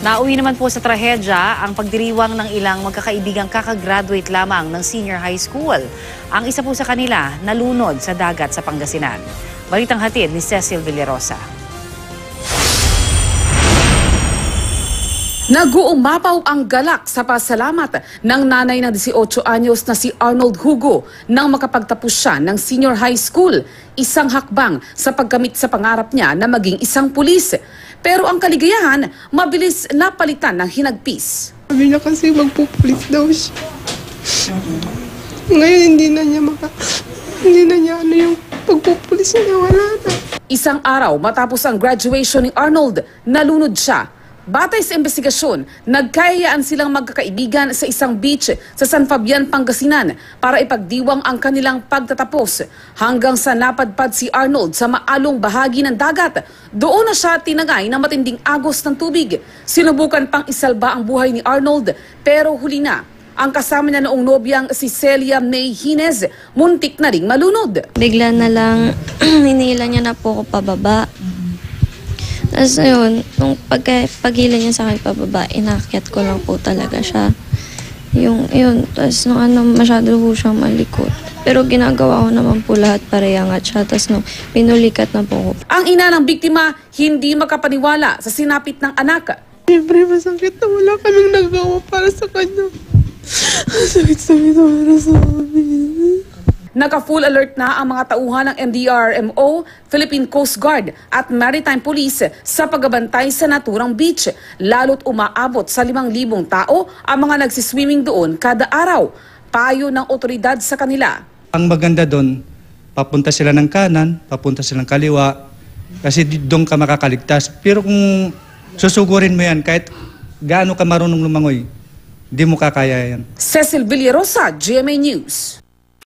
Nauwi naman po sa trahedya ang pagdiriwang ng ilang magkakaibigang kakagraduate lamang ng senior high school. Ang isa po sa kanila nalunod sa dagat sa Pangasinan. Balitang hatid ni Cecil Villarosa. Nag-uumapaw ang galak sa pasalamat ng nanay ng 18 anyos na si Arnold Hugo nang makapagtapos siya ng senior high school. Isang hakbang sa pagkamit sa pangarap niya na maging isang pulis. Pero ang kaligayahan, mabilis napalitan ng hinagpis. Sabi niya kasi magpupulis daw siya. Ngayon hindi na niya yung pagpupulis niya, wala na. Isang araw matapos ang graduation ni Arnold, nalunod siya. Batay sa investigasyon, nagkayayaan silang magkakaibigan sa isang beach sa San Fabian, Pangasinan para ipagdiwang ang kanilang pagtatapos hanggang sa napadpad si Arnold sa maalong bahagi ng dagat. Doon na siya tinagay ng matinding agos ng tubig. Sinubukan pang isalba ang buhay ni Arnold pero huli na. Ang kasama niya noong nobyang si Celia May Hinez, muntik na ring malunod. Bigla na lang hinila niya na po ako pababa. Tapos ayun, nung paghila niya sa akin pababa, inakyat ko lang po talaga siya. Tapos nung masyado po siyang malikot. Pero ginagawa ko naman po lahat para iangat siya. Tapos nung pinulikat na po ko. Ang ina ng biktima hindi makapaniwala sa sinapit ng anak. Siyempre masakit na wala kaming nagawa para sa kanya. Sakit-sakit para sa amin. Naka-full alert na ang mga tauhan ng MDRMO, Philippine Coast Guard at Maritime Police sa pagbabantay sa naturang beach. Lalo't umaabot sa 5,000 tao ang mga nagsiswimming doon kada araw. Payo ng otoridad sa kanila. Ang maganda doon, papunta sila ng kanan, papunta sila ng kaliwa, kasi doon ka makakaligtas. Pero kung susugurin mo yan, kahit gaano ka marunong lumangoy, di mo kakaya yan. Cecil Villarosa, GMA News.